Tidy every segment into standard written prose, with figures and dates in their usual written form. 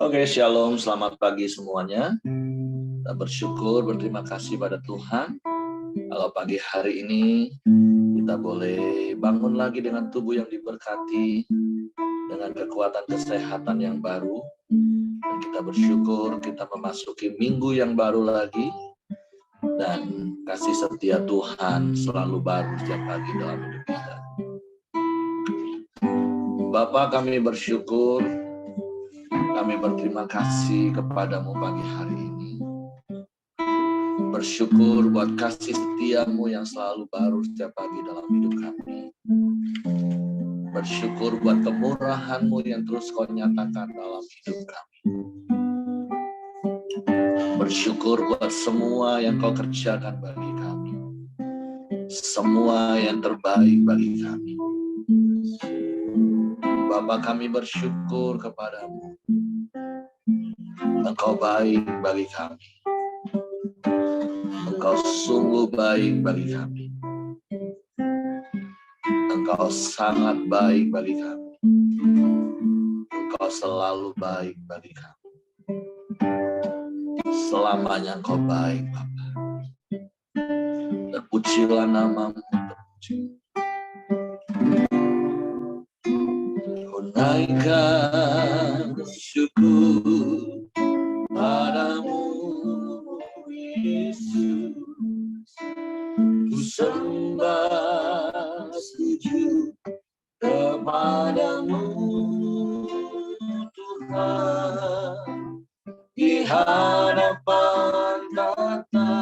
Oke, shalom, selamat pagi semuanya. Kita bersyukur, berterima kasih pada Tuhan. Kalau pagi hari ini kita boleh bangun lagi dengan tubuh yang diberkati, dengan kekuatan kesehatan yang baru. Dan kita bersyukur kita memasuki minggu yang baru lagi. Dan kasih setia Tuhan selalu baru setiap pagi dalam hidup kita. Bapa, kami bersyukur, kami berterima kasih kepadamu pagi hari ini. Bersyukur buat kasih setiamu yang selalu baru setiap pagi dalam hidup kami. Bersyukur buat kemurahanmu yang terus kau nyatakan dalam hidup kami. Bersyukur buat semua yang kau kerjakan bagi kami. Semua yang terbaik bagi kami. Bapa, kami bersyukur kepadamu. Engkau baik bagi kami. Engkau sungguh baik bagi kami. Engkau sangat baik bagi kami. Engkau selalu baik bagi kami. Selamanya engkau baik, Bapa. Terpujilah namamu, terpuji. Naikkan syukur padamu, Yesus. Ku sembah sujud kepadamu, Tuhan. Di hadapan tata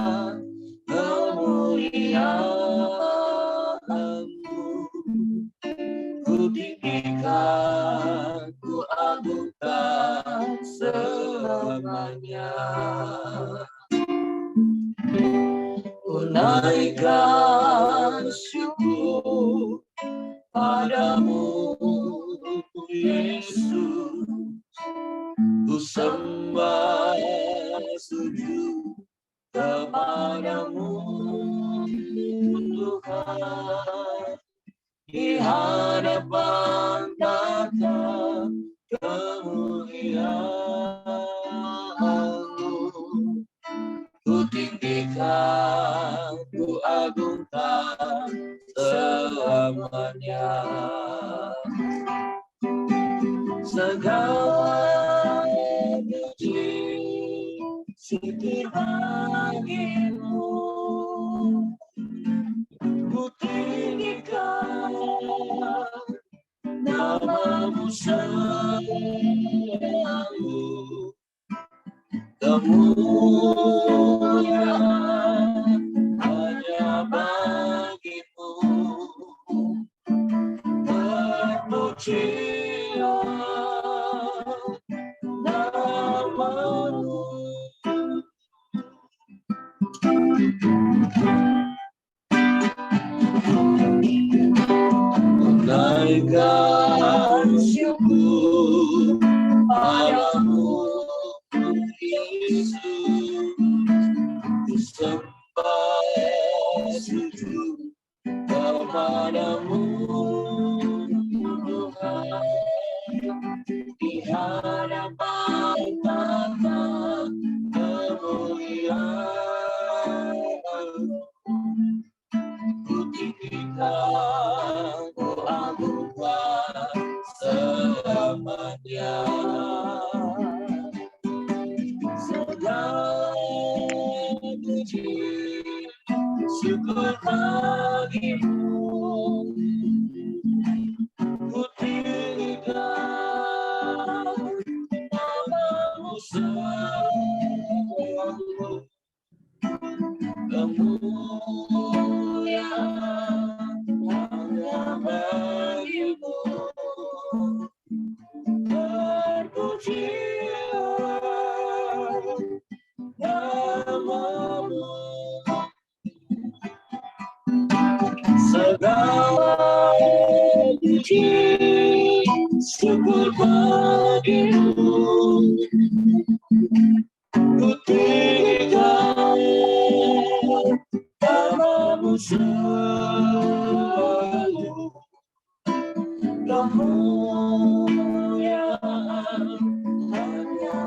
kemuliaan-Mu, ku tinggikan, ku agungkan selamanya. Ku naikkan syukur padamu, Yesus. Ku sembah sujud kepadamu, Tuhan. Di hadapan tata kemuliaan-Mu, ku tinggikan, ku agungkan selamanya. Segala puji syukur bagimu, ku tinggikan namamu selalu. Kemuliaan hanya bagimu, terpujilah namamu. Naikkan syukur padamu, Yesus. Ku sembah sujud kepadamu, Tuhan. Di hadapan tata kemuliaan-Mu, ku tinggikan, ku agungkan selamanya. Segala puji syukur bagimu, ku tinggikan namamu selalu. Kemuliaan hanya bagimu, terpujilah namamu. Segala puji syukur bagimu, ku tinggikan namamu selalu. Kemuliaan hanya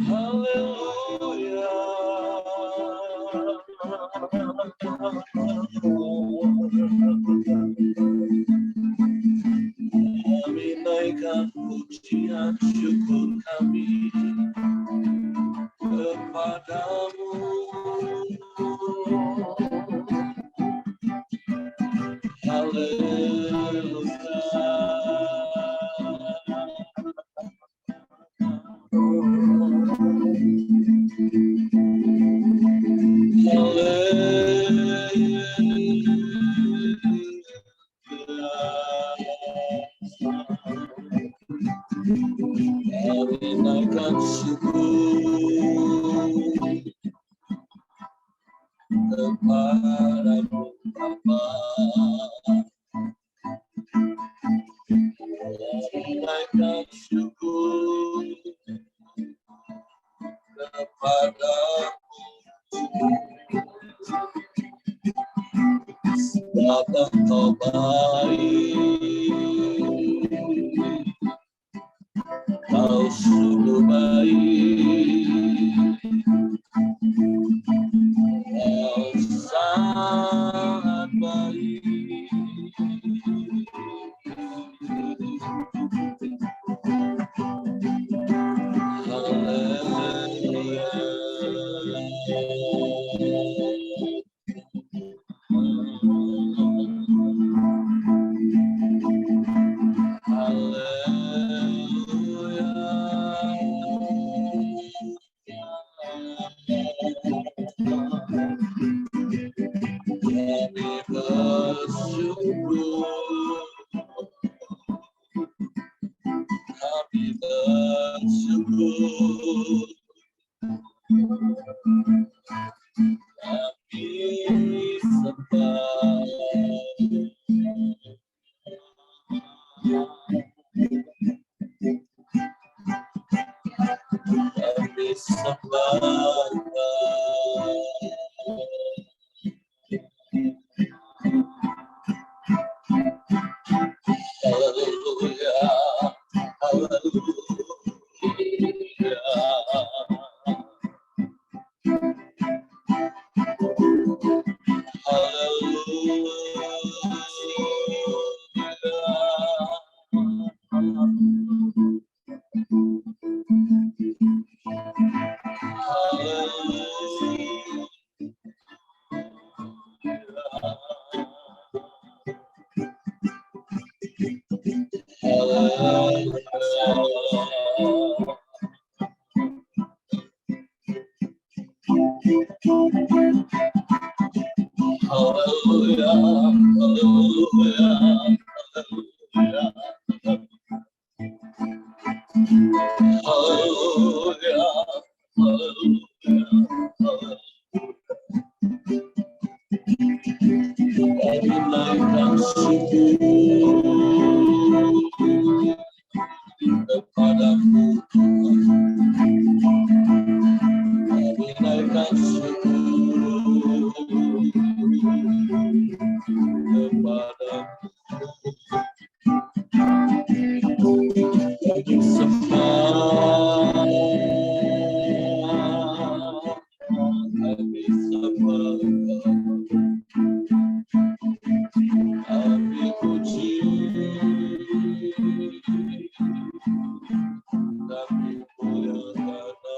Haleluya. Kami naikkan pujian syukur kami kepadamu. Kami naikkan syukur kepadamu Bapa. Kami naikkan syukur kepadamu sebab Engkau baik. Kau sungguh baik, Kau sangat baik. Haleluya. Kami bersyukur, kami bersyukur, kami sembah, kami sembah. Haleluya, haleluya. Haleluya, haleluya, haleluya, haleluya. Kami naikkan syukur kepadamu Tuhan. Kami naikkan syukur kepadamu. Kami sembah, kami sembah, kami puji, kami muliakan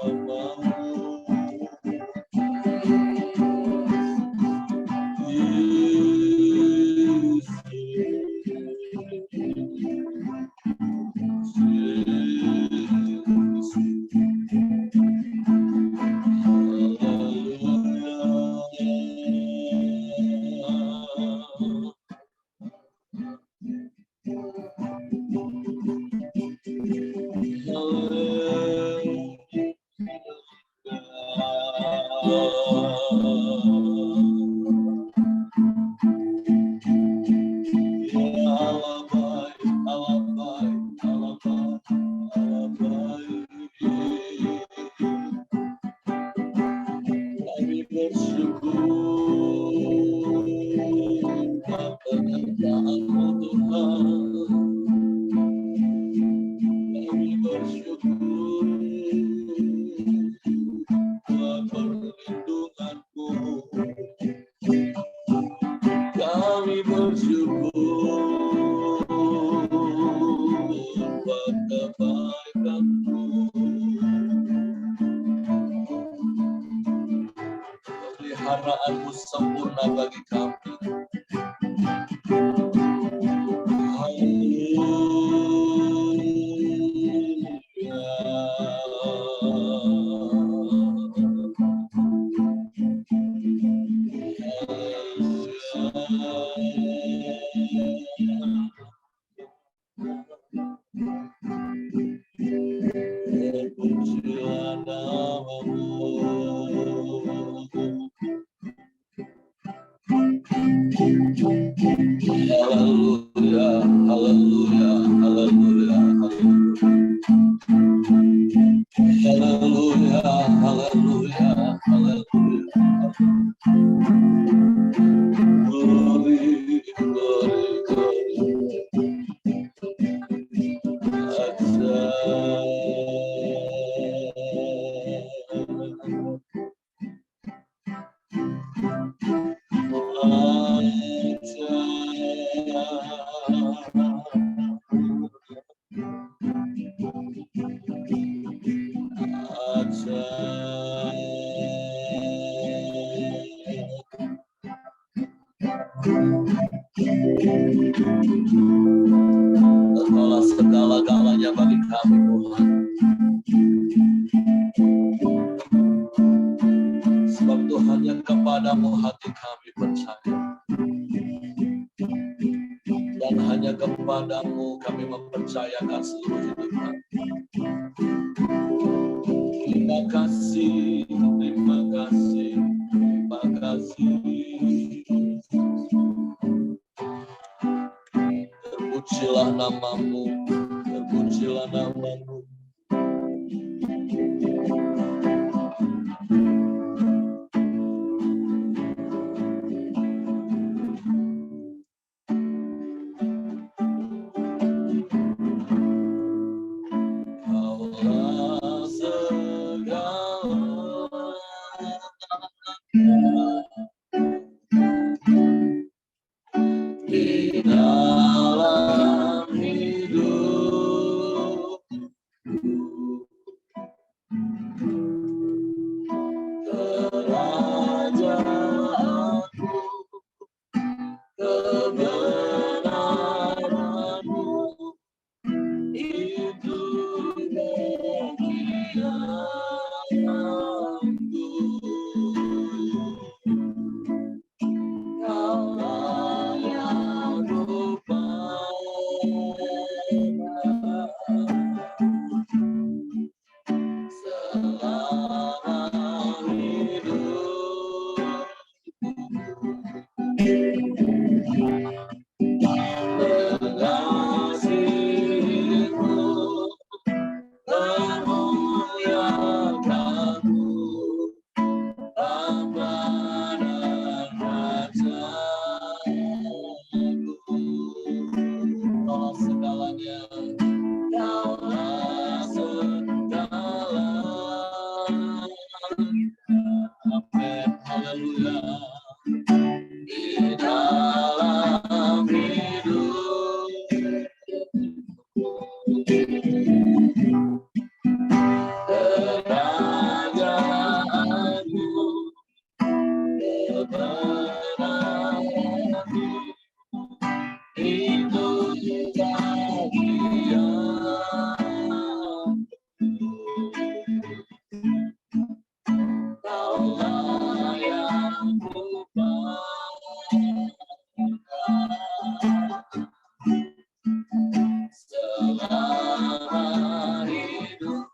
bersyukur buat perlindunganmu. Kami bersyukur buat kebaikanmu. Peliharaanmu sempurna bagi kami. Terpujilah namamu. Haleluya, haleluya, haleluya, haleluya, haleluya, haleluya. Glory, glory, Engkaulah segala-galanya bagi kami, Tuhan. Sebab Tuhan yang kepadamu hati kami percaya. Dan hanya kepadamu kami mempercayakan seluruh hidup kami. Terima kasih, terima kasih, terima kasih. Terpujilah namamu, terpujilah namamu. Kaulah segalanya di dalam hidup. Kerajaanmu, kebenaranmu, itu bagianku. Kaulah yang selama hidup. Mengasihimu, memuliakanmu, Bapa dan Rajaku. Kaulah segalanya, kaulah segalanya. Amin, haleluya. Di dalam hidup kerajaanmu, kebenaranmu, itu bagianku. Kaulah yang selama hidup.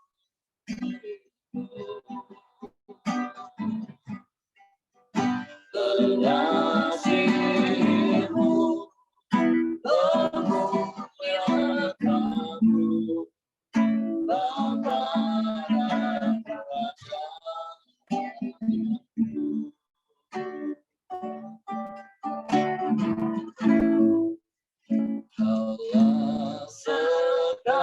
Kekasihmu, memuliakanmu, Bapa dan Raja. Kaulah segalanya.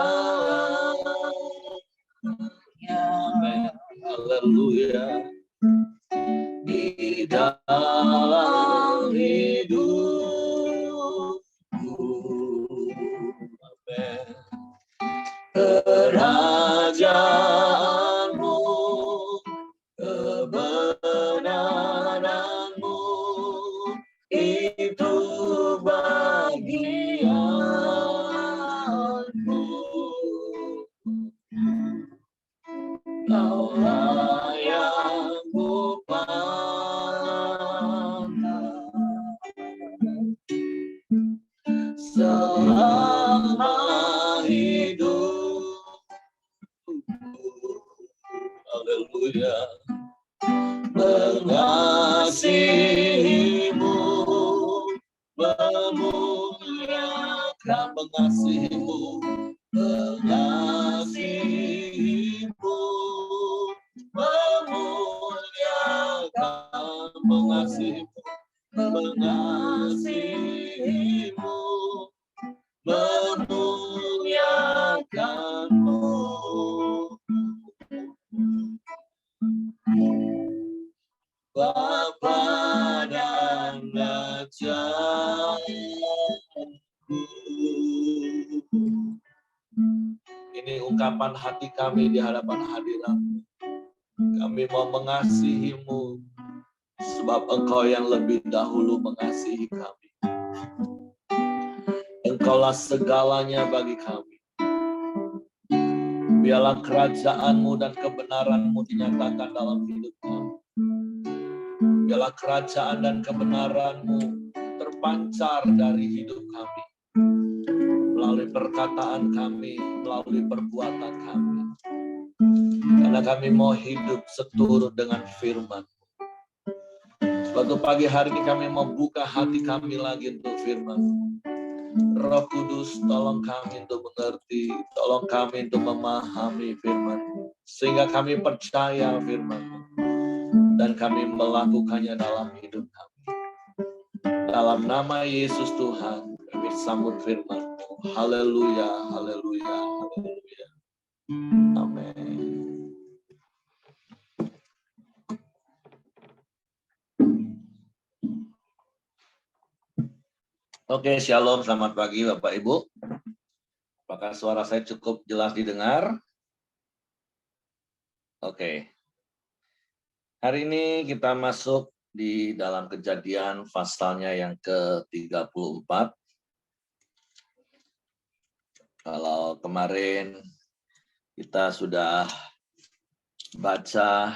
haleluya. Di dalam hidupku, amin. Kerajaanmu, kebenaranmu, itu bagianku. Kaulah yang kupandang selama hidup. Haleluya. Mengasihimu, memuliakan, mengasihimu, mengasihimu, memuliakan, mengasihimu, mengasihimu, memuliakanmu. Bapa dan Rajaku. Ini ungkapan hati kami di hadapan hadirat-Mu. Kami mau mengasihi-Mu, sebab Engkau yang lebih dahulu mengasihi kami. Engkaulah segalanya bagi kami. Biarlah kerajaan-Mu dan kebenaran-Mu dinyatakan dalam hidup kami. Biarlah kerajaan dan kebenaran-Mu terpancar dari hidup kami, melalui perkataan kami, melalui perbuatan kami. Karena kami mau hidup seturut dengan firman-Mu. Suatu pagi hari ini kami mau buka hati kami lagi untuk firman-Mu. Roh Kudus, tolong kami untuk mengerti, tolong kami untuk memahami firman-Mu, sehingga kami percaya firman-Mu, dan kami melakukannya dalam hidup kami. Dalam nama Yesus Tuhan, kami sambut firman-Mu. Haleluya, haleluya, haleluya. Amin. Oke, shalom, selamat pagi Bapak Ibu. Apakah suara saya cukup jelas didengar? Oke. Hari ini kita masuk di dalam Kejadian pasalnya yang ke-34. Kalau kemarin kita sudah baca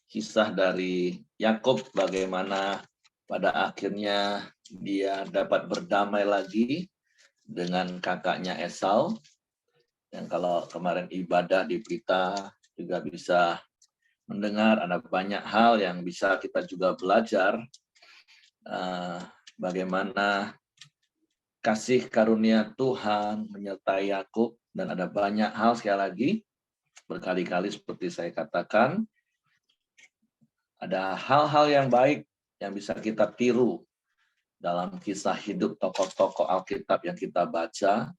kisah dari Yakub bagaimana pada akhirnya dia dapat berdamai lagi dengan kakaknya Esau. Yang kalau kemarin ibadah di Pelita juga bisa mendengar ada banyak hal yang bisa kita juga belajar bagaimana kasih karunia Tuhan menyertai Yakub, dan ada banyak hal sekali lagi berkali-kali seperti saya katakan ada hal-hal yang baik yang bisa kita tiru dalam kisah hidup tokoh-tokoh Alkitab yang kita baca.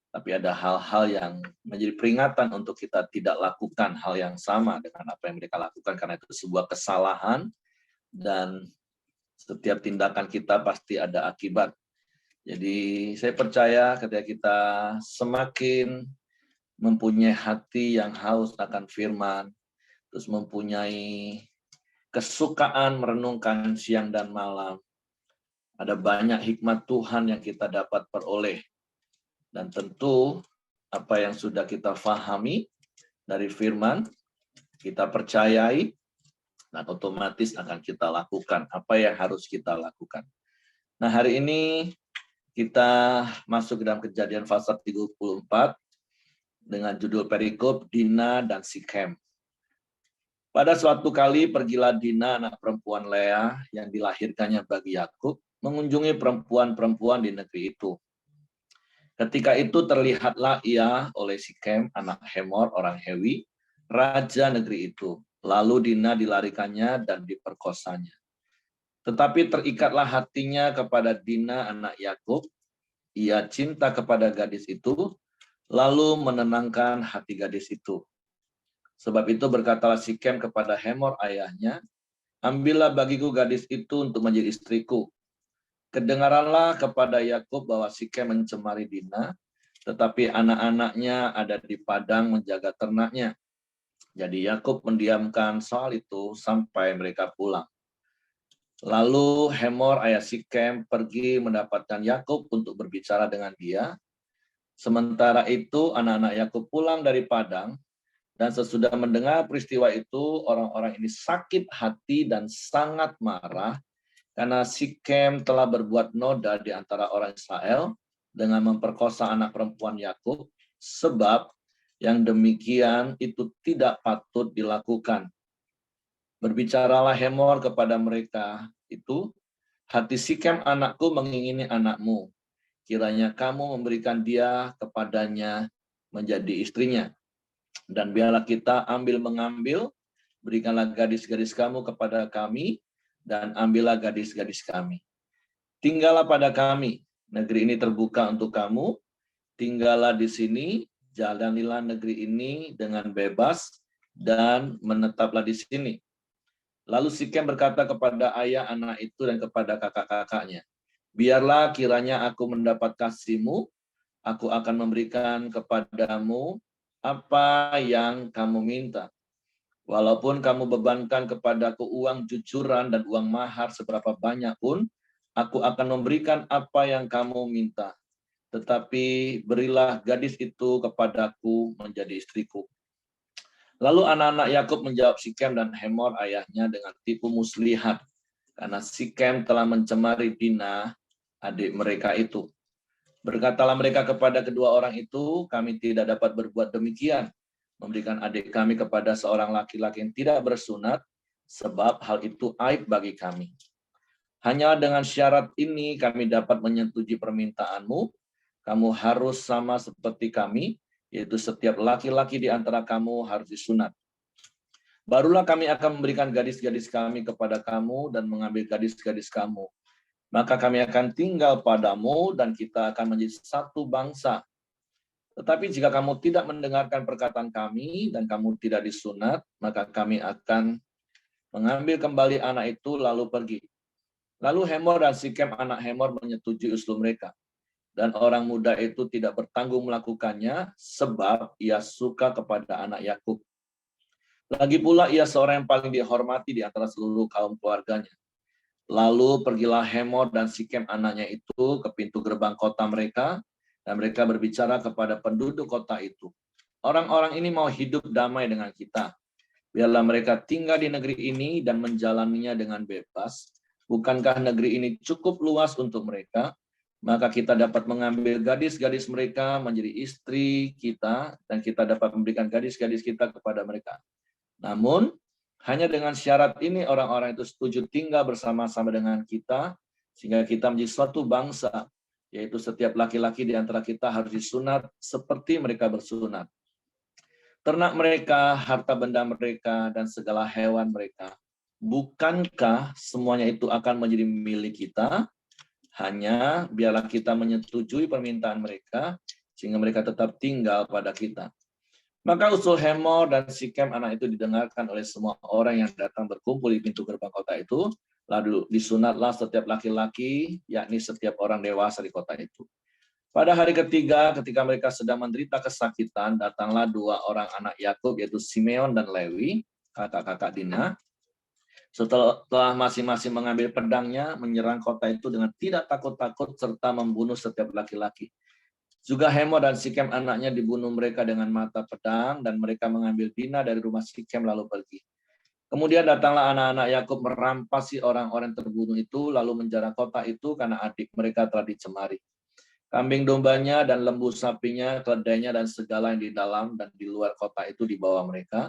Tapi ada hal-hal yang menjadi peringatan untuk kita tidak lakukan hal yang sama dengan apa yang mereka lakukan, karena itu sebuah kesalahan dan setiap tindakan kita pasti ada akibat. Jadi saya percaya ketika kita semakin mempunyai hati yang haus akan firman, terus mempunyai kesukaan merenungkan siang dan malam, ada banyak hikmat Tuhan yang kita dapat peroleh. Dan tentu apa yang sudah kita fahami dari firman, kita percayai, dan otomatis akan kita lakukan apa yang harus kita lakukan. Nah, hari ini kita masuk ke dalam Kejadian pasal 34 dengan judul perikop Dina dan Sikem. Pada suatu kali pergilah Dina, anak perempuan Lea yang dilahirkannya bagi Yakub, mengunjungi perempuan-perempuan di negeri itu. Ketika itu terlihatlah ia oleh Sikem, anak Hemor, orang Hewi, raja negeri itu. Lalu Dina dilarikannya dan diperkosanya. Tetapi terikatlah hatinya kepada Dina, anak Yakub. Ia cinta kepada gadis itu, lalu menenangkan hati gadis itu. Sebab itu berkatalah Sikem kepada Hemor ayahnya, ambillah bagiku gadis itu untuk menjadi istriku. Kedengaranlah kepada Yakub bahwa Sikem mencemari Dina, tetapi anak-anaknya ada di padang menjaga ternaknya. Jadi Yakub mendiamkan soal itu sampai mereka pulang. Lalu Hemor ayah Sikem pergi mendapatkan Yakub untuk berbicara dengan dia. Sementara itu anak-anak Yakub pulang dari padang, dan sesudah mendengar peristiwa itu, orang-orang ini sakit hati dan sangat marah karena Sikem telah berbuat noda di antara orang Israel dengan memperkosa anak perempuan Yakub, sebab yang demikian itu tidak patut dilakukan. Berbicaralah Hemor kepada mereka itu, hati Sikem anakku mengingini anakmu, kiranya kamu memberikan dia kepadanya menjadi istrinya. Dan biarlah kita mengambil, berikanlah gadis-gadis kamu kepada kami, dan ambillah gadis-gadis kami. Tinggallah pada kami, negeri ini terbuka untuk kamu, tinggallah di sini, jalanilah negeri ini dengan bebas, dan menetaplah di sini. Lalu Sikem berkata kepada ayah anak itu dan kepada kakak-kakaknya, biarlah kiranya aku mendapat kasihmu, aku akan memberikan kepadamu apa yang kamu minta. Walaupun kamu bebankan kepadaku uang jujuran dan uang mahar seberapa banyak pun, aku akan memberikan apa yang kamu minta. Tetapi berilah gadis itu kepadaku menjadi istriku. Lalu anak-anak Yakub menjawab Sikem dan Hemor ayahnya dengan tipu muslihat, karena Sikem telah mencemari Dina, adik mereka itu. Berkatalah mereka kepada kedua orang itu, kami tidak dapat berbuat demikian, memberikan adik kami kepada seorang laki-laki yang tidak bersunat, sebab hal itu aib bagi kami. Hanya dengan syarat ini kami dapat menyetujui permintaanmu, kamu harus sama seperti kami, yaitu setiap laki-laki di antara kamu harus disunat. Barulah kami akan memberikan gadis-gadis kami kepada kamu dan mengambil gadis-gadis kamu. Maka kami akan tinggal padamu dan kita akan menjadi satu bangsa. Tetapi jika kamu tidak mendengarkan perkataan kami dan kamu tidak disunat, maka kami akan mengambil kembali anak itu lalu pergi. Lalu Hemor dan Sikem anak Hemor menyetujui usul mereka. Dan orang muda itu tidak bertanggung melakukannya sebab ia suka kepada anak Yakub. Lagi pula ia seorang yang paling dihormati di antara seluruh kaum keluarganya. Lalu pergilah Hemor dan Sikem anaknya itu ke pintu gerbang kota mereka, dan mereka berbicara kepada penduduk kota itu. Orang-orang ini mau hidup damai dengan kita. Biarlah mereka tinggal di negeri ini dan menjalaninya dengan bebas. Bukankah negeri ini cukup luas untuk mereka? Maka kita dapat mengambil gadis-gadis mereka menjadi istri kita, dan kita dapat memberikan gadis-gadis kita kepada mereka. Namun, hanya dengan syarat ini orang-orang itu setuju tinggal bersama-sama dengan kita, sehingga kita menjadi suatu bangsa, yaitu setiap laki-laki di antara kita harus disunat seperti mereka bersunat. Ternak mereka, harta benda mereka, dan segala hewan mereka. Bukankah semuanya itu akan menjadi milik kita? Hanya biarlah kita menyetujui permintaan mereka, sehingga mereka tetap tinggal pada kita. Maka usul Hemor dan Sikem anak itu didengarkan oleh semua orang yang datang berkumpul di pintu gerbang kota itu, lalu disunatlah setiap laki-laki, yakni setiap orang dewasa di kota itu. Pada hari ketiga, ketika mereka sedang menderita kesakitan, datanglah dua orang anak Yakub, yaitu Simeon dan Lewi, kakak-kakak Dina. Setelah masing-masing mengambil pedangnya, menyerang kota itu dengan tidak takut-takut, serta membunuh setiap laki-laki. Juga Hemor dan Sikem anaknya dibunuh mereka dengan mata pedang, dan mereka mengambil Dina dari rumah Sikem lalu pergi. Kemudian datanglah anak-anak Yakub merampasi orang-orang terbunuh itu, lalu menjara kota itu karena adik mereka telah dicemari. Kambing dombanya dan lembu sapinya, keledainya dan segala yang di dalam dan di luar kota itu dibawa mereka.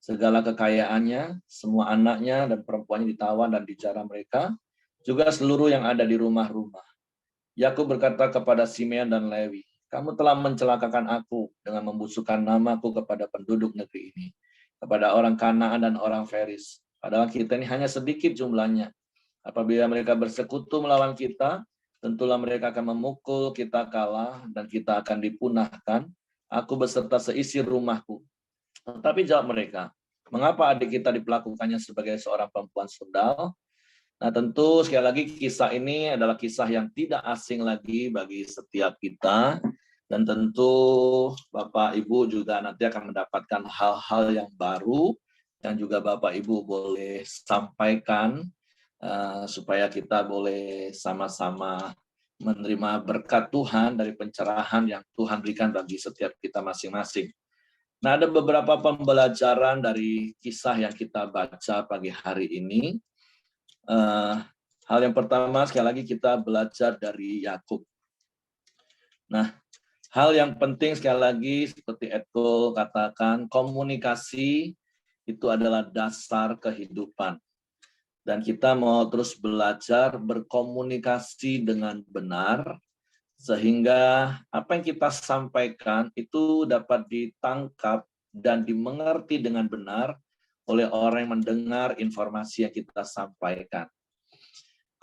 Segala kekayaannya, semua anaknya dan perempuannya ditawan dan dijara mereka, juga seluruh yang ada di rumah-rumah. Yakub berkata kepada Simeon dan Lewi, kamu telah mencelakakan aku dengan membusukkan namaku kepada penduduk negeri ini, kepada orang Kanaan dan orang Feris. Padahal kita ini hanya sedikit jumlahnya. Apabila mereka bersekutu melawan kita, tentulah mereka akan memukul kita kalah dan kita akan dipunahkan, aku beserta seisi rumahku. Tetapi jawab mereka, mengapa adik kita diperlakukannya sebagai seorang perempuan sundal? Nah, tentu sekali lagi kisah ini adalah kisah yang tidak asing lagi bagi setiap kita. Dan tentu Bapak Ibu juga nanti akan mendapatkan hal-hal yang baru yang juga Bapak Ibu boleh sampaikan supaya kita boleh sama-sama menerima berkat Tuhan dari pencerahan yang Tuhan berikan bagi setiap kita masing-masing. Nah, ada beberapa pembelajaran dari kisah yang kita baca pagi hari ini. Hal yang pertama, sekali lagi kita belajar dari Yakub. Nah, hal yang penting sekali lagi seperti Eko katakan, komunikasi itu adalah dasar kehidupan. Dan kita mau terus belajar berkomunikasi dengan benar, sehingga apa yang kita sampaikan itu dapat ditangkap dan dimengerti dengan benar oleh orang yang mendengar informasi yang kita sampaikan.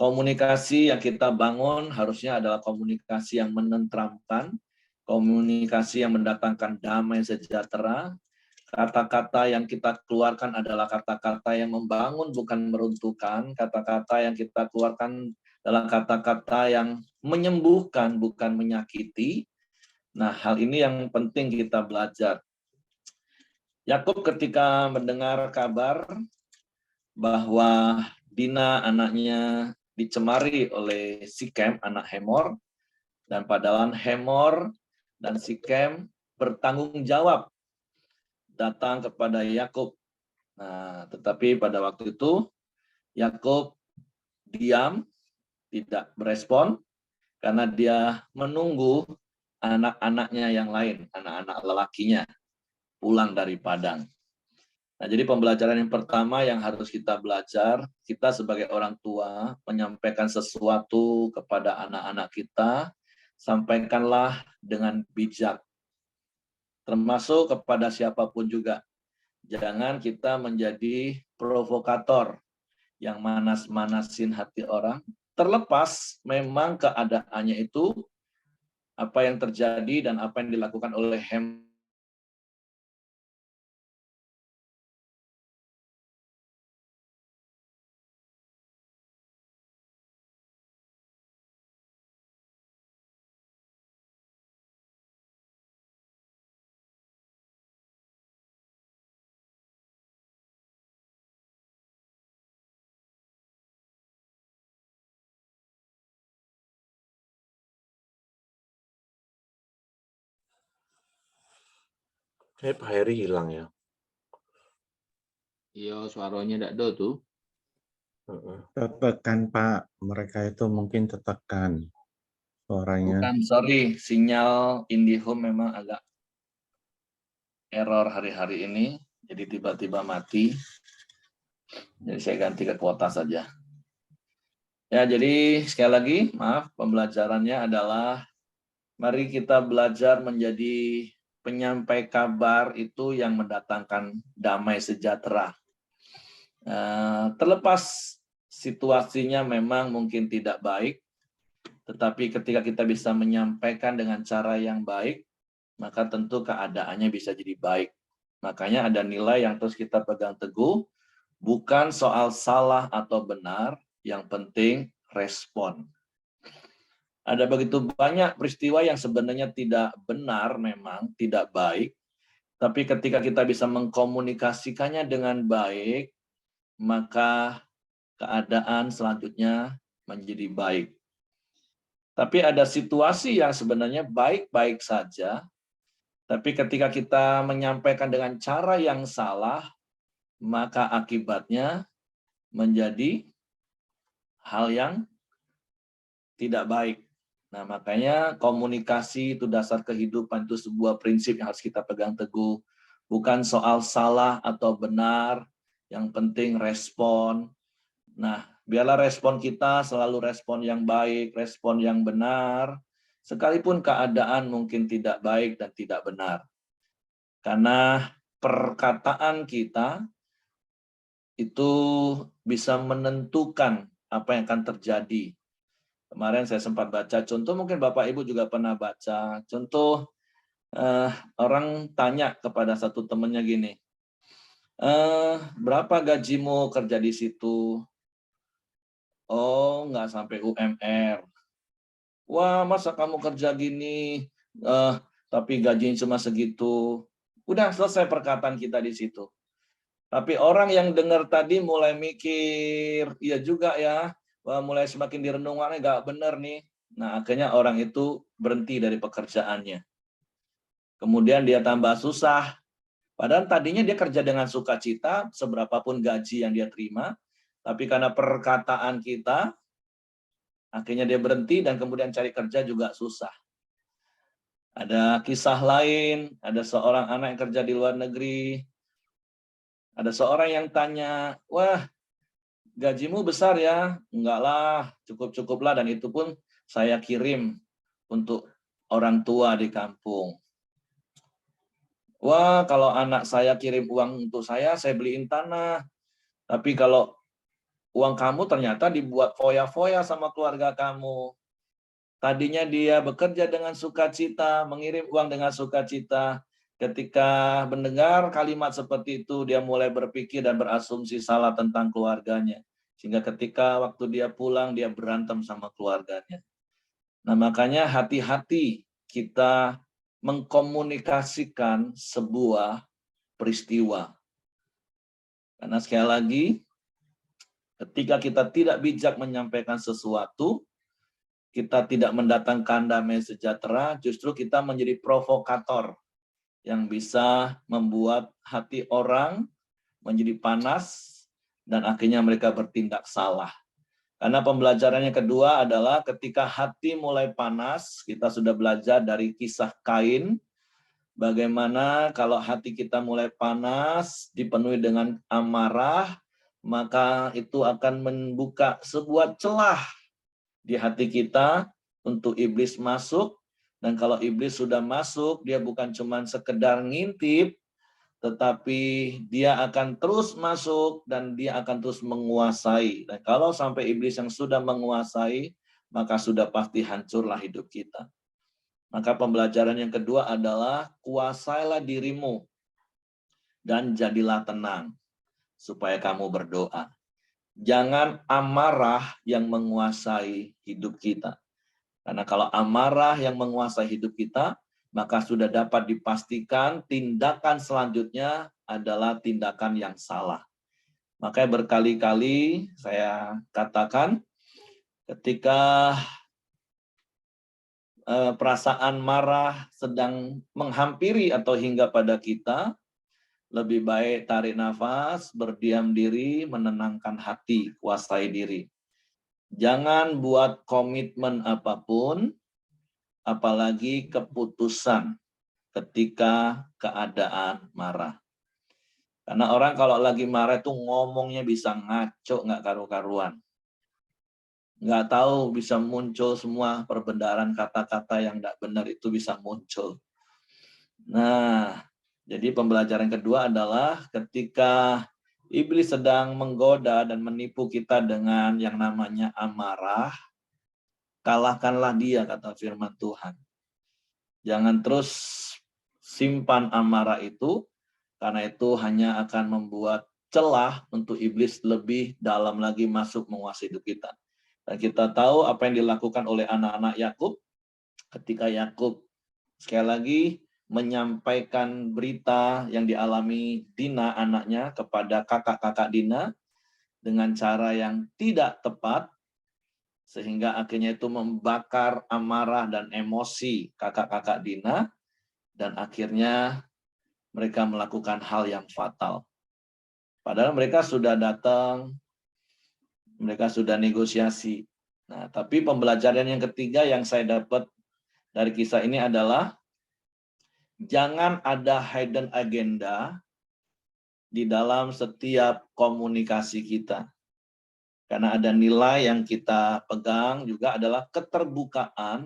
Komunikasi yang kita bangun harusnya adalah komunikasi yang menenteramkan, komunikasi yang mendatangkan damai sejahtera. Kata-kata yang kita keluarkan adalah kata-kata yang membangun bukan meruntuhkan, kata-kata yang kita keluarkan adalah kata-kata yang menyembuhkan bukan menyakiti. Nah, hal ini yang penting kita belajar. Yakub ketika mendengar kabar bahwa Dina anaknya dicemari oleh Sikem, anak Hemor, dan padahal Hemor dan Sikem bertanggung jawab datang kepada Yakub. Nah, tetapi pada waktu itu Yakub diam, tidak berespon karena dia menunggu anak-anaknya yang lain, anak-anak lelakinya pulang dari padang. Nah, jadi pembelajaran yang pertama yang harus kita belajar, kita sebagai orang tua menyampaikan sesuatu kepada anak-anak kita, sampaikanlah dengan bijak. Termasuk kepada siapapun juga. Jangan kita menjadi provokator yang manas-manasin hati orang. Terlepas memang keadaannya itu, apa yang terjadi dan apa yang dilakukan oleh Pak Heri hilang ya. Iya, suaranya tidak ada tuh. Tertekan Pak, mereka itu mungkin tertekan suaranya. Bukan, sorry, sinyal IndiHome memang agak error hari-hari ini, jadi tiba-tiba mati. Jadi saya ganti ke kuota saja. Ya, jadi sekali lagi, maaf, pembelajarannya adalah mari kita belajar menjadi penyampai kabar itu yang mendatangkan damai sejahtera. Terlepas situasinya memang mungkin tidak baik, tetapi ketika kita bisa menyampaikan dengan cara yang baik, maka tentu keadaannya bisa jadi baik. Makanya ada nilai yang terus kita pegang teguh, bukan soal salah atau benar, yang penting respon. Ada begitu banyak peristiwa yang sebenarnya tidak benar, memang tidak baik, tapi ketika kita bisa mengkomunikasikannya dengan baik, maka keadaan selanjutnya menjadi baik. Tapi ada situasi yang sebenarnya baik-baik saja, tapi ketika kita menyampaikan dengan cara yang salah, maka akibatnya menjadi hal yang tidak baik. Nah, makanya komunikasi itu dasar kehidupan, itu sebuah prinsip yang harus kita pegang teguh. Bukan soal salah atau benar, yang penting respon. Nah, biarlah respon kita selalu respon yang baik, respon yang benar, sekalipun keadaan mungkin tidak baik dan tidak benar. Karena perkataan kita itu bisa menentukan apa yang akan terjadi. Kemarin saya sempat baca contoh, mungkin Bapak Ibu juga pernah baca contoh Orang tanya kepada satu temannya gini, berapa gajimu kerja di situ? Oh, nggak sampai UMR. Wah, masa kamu kerja gini, tapi gajinya cuma segitu. Udah selesai perkataan kita di situ. Tapi orang yang dengar tadi mulai mikir, iya juga ya, wah, mulai semakin direnungkan, nggak benar nih. Nah, akhirnya orang itu berhenti dari pekerjaannya. Kemudian dia tambah susah. Padahal tadinya dia kerja dengan sukacita, seberapapun gaji yang dia terima, tapi karena perkataan kita, akhirnya dia berhenti dan kemudian cari kerja juga susah. Ada kisah lain, ada seorang anak yang kerja di luar negeri, ada seorang yang tanya, wah, gajimu besar ya? Enggak lah, cukup-cukuplah, dan itu pun saya kirim untuk orang tua di kampung. Wah, kalau anak saya kirim uang untuk saya beliin tanah. Tapi kalau uang kamu ternyata dibuat foya-foya sama keluarga kamu. Tadinya dia bekerja dengan sukacita, mengirim uang dengan sukacita. Ketika mendengar kalimat seperti itu, dia mulai berpikir dan berasumsi salah tentang keluarganya. Sehingga ketika waktu dia pulang, dia berantem sama keluarganya. Nah, makanya hati-hati kita mengkomunikasikan sebuah peristiwa. Karena sekali lagi, ketika kita tidak bijak menyampaikan sesuatu, kita tidak mendatangkan damai sejahtera, justru kita menjadi provokator yang bisa membuat hati orang menjadi panas dan akhirnya mereka bertindak salah. Karena pembelajaran yang kedua adalah ketika hati mulai panas, kita sudah belajar dari kisah Kain, bagaimana kalau hati kita mulai panas, dipenuhi dengan amarah, maka itu akan membuka sebuah celah di hati kita untuk iblis masuk. Dan kalau iblis sudah masuk, dia bukan cuma sekedar ngintip, tetapi dia akan terus masuk dan dia akan terus menguasai. Dan kalau sampai iblis yang sudah menguasai, maka sudah pasti hancurlah hidup kita. Maka pembelajaran yang kedua adalah kuasailah dirimu dan jadilah tenang supaya kamu berdoa. Jangan amarah yang menguasai hidup kita. Karena kalau amarah yang menguasai hidup kita, maka sudah dapat dipastikan tindakan selanjutnya adalah tindakan yang salah. Makanya berkali-kali saya katakan, ketika perasaan marah sedang menghampiri atau hingga pada kita, lebih baik tarik nafas, berdiam diri, menenangkan hati, kuasai diri. Jangan buat komitmen apapun, apalagi keputusan ketika keadaan marah. Karena orang kalau lagi marah itu ngomongnya bisa ngaco, nggak karu-karuan. Nggak tahu bisa muncul semua perbendaharaan kata-kata yang nggak benar itu bisa muncul. Nah, jadi pembelajaran kedua adalah ketika iblis sedang menggoda dan menipu kita dengan yang namanya amarah, kalahkanlah dia, kata firman Tuhan. Jangan terus simpan amarah itu, karena itu hanya akan membuat celah untuk iblis lebih dalam lagi masuk menguasai hidup kita. Dan kita tahu apa yang dilakukan oleh anak-anak Yakub ketika Yakub sekali lagi menyampaikan berita yang dialami Dina anaknya kepada kakak-kakak Dina dengan cara yang tidak tepat, sehingga akhirnya itu membakar amarah dan emosi kakak-kakak Dina, dan akhirnya mereka melakukan hal yang fatal. Padahal mereka sudah datang, mereka sudah negosiasi. Nah, tapi pembelajaran yang ketiga yang saya dapat dari kisah ini adalah jangan ada hidden agenda di dalam setiap komunikasi kita. Karena ada nilai yang kita pegang juga adalah keterbukaan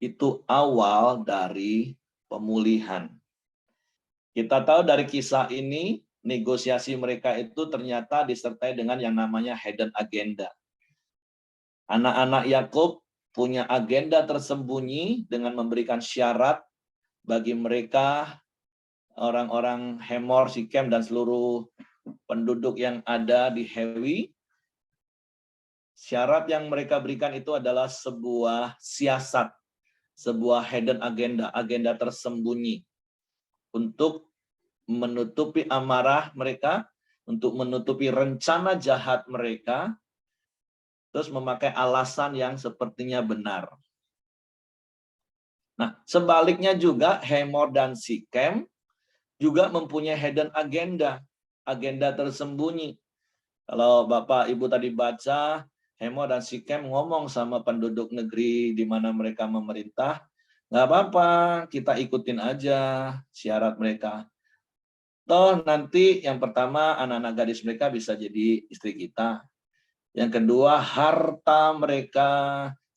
itu awal dari pemulihan. Kita tahu dari kisah ini, negosiasi mereka itu ternyata disertai dengan yang namanya hidden agenda. Anak-anak Yakub punya agenda tersembunyi dengan memberikan syarat bagi mereka, orang-orang Hemor, Sikem, dan seluruh penduduk yang ada di Hewi, syarat yang mereka berikan itu adalah sebuah siasat, sebuah hidden agenda, agenda tersembunyi untuk menutupi amarah mereka, untuk menutupi rencana jahat mereka, terus memakai alasan yang sepertinya benar. Nah, sebaliknya juga Hemor dan Sikem juga mempunyai hidden agenda, agenda tersembunyi. Kalau Bapak Ibu tadi baca, Hemor dan Sikem ngomong sama penduduk negeri di mana mereka memerintah, nggak apa-apa, kita ikutin aja syarat mereka. Toh nanti yang pertama anak-anak gadis mereka bisa jadi istri kita. Yang kedua harta mereka,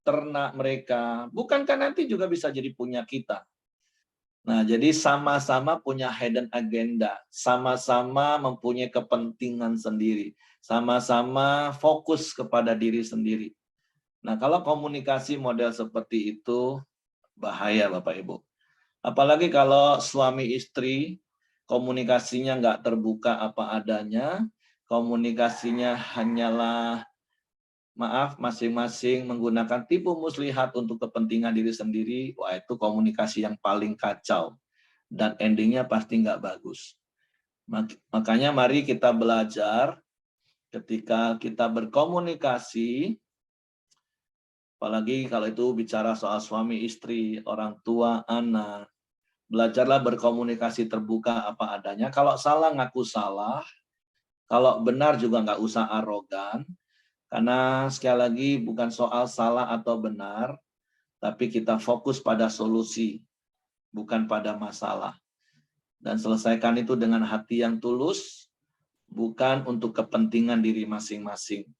ternak mereka, bukankah nanti juga bisa jadi punya kita? Nah, jadi sama-sama punya hidden agenda, sama-sama mempunyai kepentingan sendiri, sama-sama fokus kepada diri sendiri. Nah, kalau komunikasi model seperti itu, bahaya Bapak Ibu. Apalagi kalau suami istri, komunikasinya nggak terbuka apa adanya, komunikasinya hanyalah maaf, masing-masing menggunakan tipu muslihat untuk kepentingan diri sendiri, wah itu komunikasi yang paling kacau. Dan endingnya pasti nggak bagus. Makanya mari kita belajar ketika kita berkomunikasi, apalagi kalau itu bicara soal suami istri, orang tua, anak, belajarlah berkomunikasi terbuka apa adanya. Kalau salah ngaku salah, kalau benar juga nggak usah arogan, karena sekali lagi bukan soal salah atau benar, tapi kita fokus pada solusi, bukan pada masalah. Dan selesaikan itu dengan hati yang tulus, bukan untuk kepentingan diri masing-masing.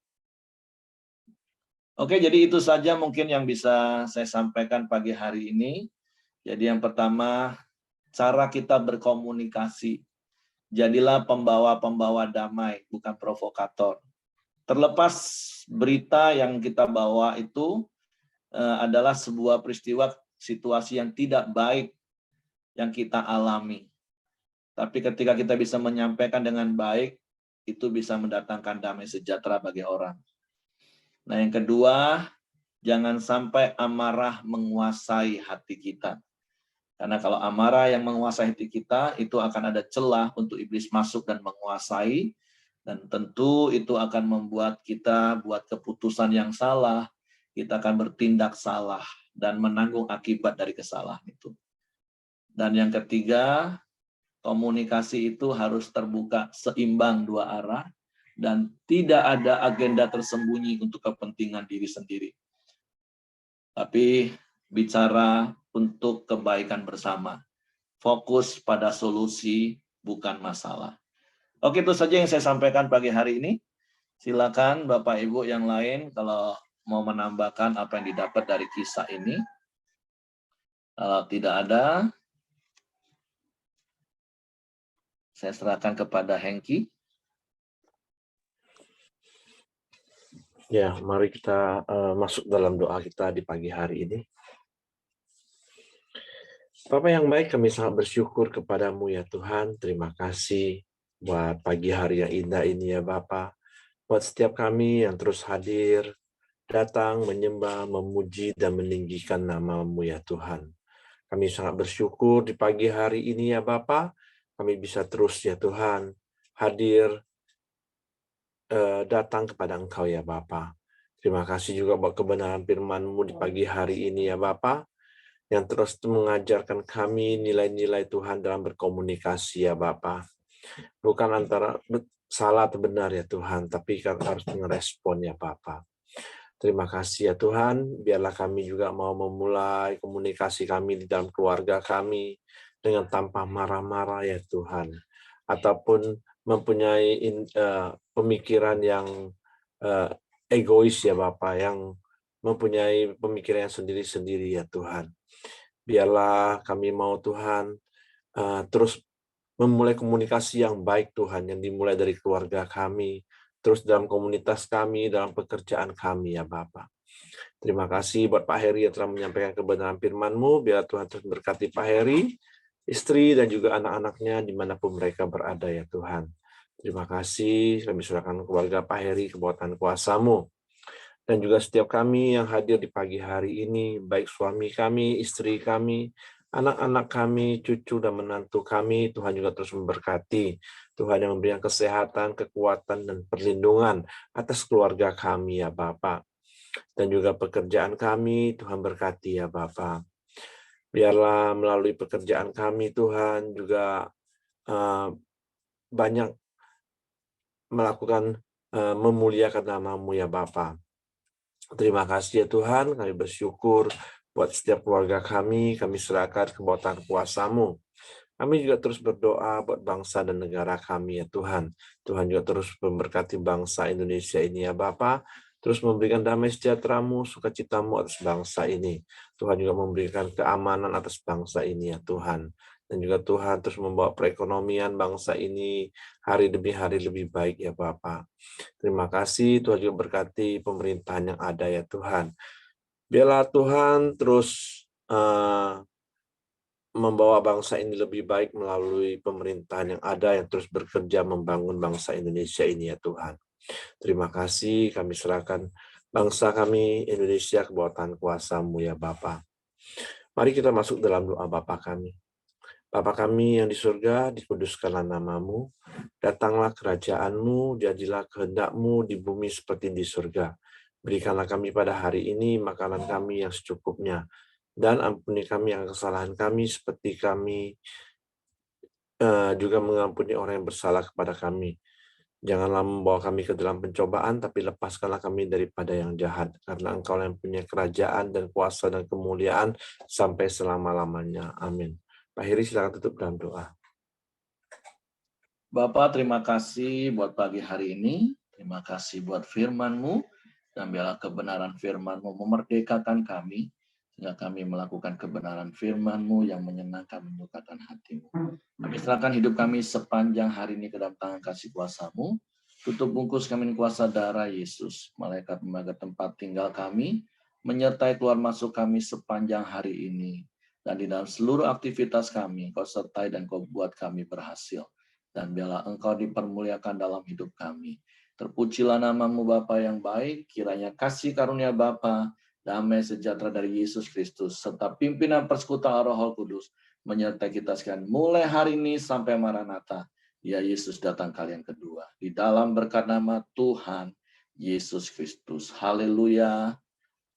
Oke, jadi itu saja mungkin yang bisa saya sampaikan pagi hari ini. Jadi yang pertama, cara kita berkomunikasi. Jadilah pembawa-pembawa damai, bukan provokator. Terlepas berita yang kita bawa itu adalah sebuah peristiwa situasi yang tidak baik yang kita alami. Tapi ketika kita bisa menyampaikan dengan baik, itu bisa mendatangkan damai sejahtera bagi orang. Nah, yang kedua, jangan sampai amarah menguasai hati kita. Karena kalau amarah yang menguasai hati kita, itu akan ada celah untuk iblis masuk dan menguasai. Dan tentu itu akan membuat kita buat keputusan yang salah, kita akan bertindak salah dan menanggung akibat dari kesalahan itu. Dan yang ketiga, komunikasi itu harus terbuka, seimbang dua arah, dan tidak ada agenda tersembunyi untuk kepentingan diri sendiri. Tapi bicara untuk kebaikan bersama. Fokus pada solusi, bukan masalah. Oke, itu saja yang saya sampaikan pagi hari ini. Silakan Bapak Ibu yang lain kalau mau menambahkan apa yang didapat dari kisah ini. Kalau tidak ada, saya serahkan kepada Hengki. Ya, mari kita masuk dalam doa kita di pagi hari ini. Bapa yang baik, kami sangat bersyukur kepadamu ya Tuhan. Terima kasih buat pagi hari yang indah ini ya Bapa. Buat setiap kami yang terus hadir, datang, menyembah, memuji, dan meninggikan nama-Mu ya Tuhan. Kami sangat bersyukur di pagi hari ini ya Bapa. Kami bisa terus ya Tuhan hadir, datang kepada Engkau ya Bapa. Terima kasih juga buat kebenaran firman-Mu di pagi hari ini ya Bapa, yang terus mengajarkan kami nilai-nilai Tuhan dalam berkomunikasi ya Bapa. Bukan antara salah atau benar ya Tuhan, tapi harus merespon ya Bapa. Terima kasih ya Tuhan, biarlah kami juga mau memulai komunikasi kami di dalam keluarga kami dengan tanpa marah-marah ya Tuhan. Ataupun mempunyai pemikiran yang egois ya Bapa, yang mempunyai pemikiran yang sendiri-sendiri ya Tuhan. Biarlah kami mau Tuhan terus memulai komunikasi yang baik Tuhan, yang dimulai dari keluarga kami, terus dalam komunitas kami, dalam pekerjaan kami ya Bapa. Terima kasih buat Pak Heri yang telah menyampaikan kebenaran firman-Mu. Biar Tuhan terus berkati Pak Heri, istri, dan juga anak-anaknya dimanapun mereka berada ya Tuhan. Terima kasih, kami serahkan keluarga Pak Heri ke bawah tangan kuasa-Mu. Dan juga setiap kami yang hadir di pagi hari ini, baik suami kami, istri kami, anak-anak kami, cucu dan menantu kami, Tuhan juga terus memberkati. Tuhan yang memberikan kesehatan, kekuatan, dan perlindungan atas keluarga kami ya Bapak. Dan juga pekerjaan kami, Tuhan berkati ya Bapak. Biarlah melalui pekerjaan kami, Tuhan juga banyak melakukan memuliakan nama-Mu ya Bapa. Terima kasih ya Tuhan, kami bersyukur buat setiap keluarga kami serahkan ke bawah tangan kuasa-Mu. Kami juga terus berdoa buat bangsa dan negara kami ya Tuhan. Tuhan juga terus memberkati bangsa Indonesia ini ya Bapa. Terus memberikan damai sejahtera-Mu, sukacita-Mu atas bangsa ini. Tuhan juga memberikan keamanan atas bangsa ini ya Tuhan. Dan juga Tuhan terus membawa perekonomian bangsa ini hari demi hari lebih baik ya Bapa. Terima kasih, Tuhan juga berkati pemerintahan yang ada ya Tuhan. Biarlah Tuhan terus membawa bangsa ini lebih baik melalui pemerintahan yang ada yang terus bekerja membangun bangsa Indonesia ini ya Tuhan. Terima kasih, kami serahkan bangsa kami Indonesia ke bawah tangan kuasa-Mu ya Bapa. Mari kita masuk dalam doa Bapa kami. Bapa kami yang di surga, dikuduskanlah nama-Mu, datanglah kerajaan-Mu, jadilah kehendak-Mu di bumi seperti di surga. Berikanlah kami pada hari ini makanan kami yang secukupnya, dan ampuni kami yang kesalahan kami seperti kami juga mengampuni orang yang bersalah kepada kami. Janganlah membawa kami ke dalam pencobaan, tapi lepaskanlah kami daripada yang jahat, karena Engkau yang punya kerajaan dan kuasa dan kemuliaan sampai selama-lamanya. Amin. Pak Heri, silakan tutup dalam doa. Bapak, terima kasih buat pagi hari ini. Terima kasih buat firman-Mu. Dan biarlah kebenaran firman-Mu memerdekakan kami. Sehingga kami melakukan kebenaran firman-Mu yang menyenangkan, menyukakan hati-Mu. Kami serahkan hidup kami sepanjang hari ini ke dalam tangan kasih kuasa-Mu. Tutup bungkus kami kuasa darah Yesus. Malaikat menjaga tempat tinggal kami. Menyertai keluar masuk kami sepanjang hari ini. Dan di dalam seluruh aktivitas kami, Kau sertai dan Kau buat kami berhasil. Dan biarlah Engkau dipermuliakan dalam hidup kami. Terpujilah nama-Mu Bapa yang baik, kiranya kasih karunia Bapa, damai sejahtera dari Yesus Kristus, serta pimpinan persekutuan Roh Kudus, menyertai kita sekalian mulai hari ini sampai Maranatha. Ya Yesus datang kali yang kedua. Di dalam berkat nama Tuhan Yesus Kristus. Haleluya.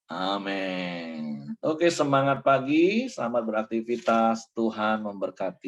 Amin. Oke, semangat pagi, selamat beraktivitas. Tuhan memberkati.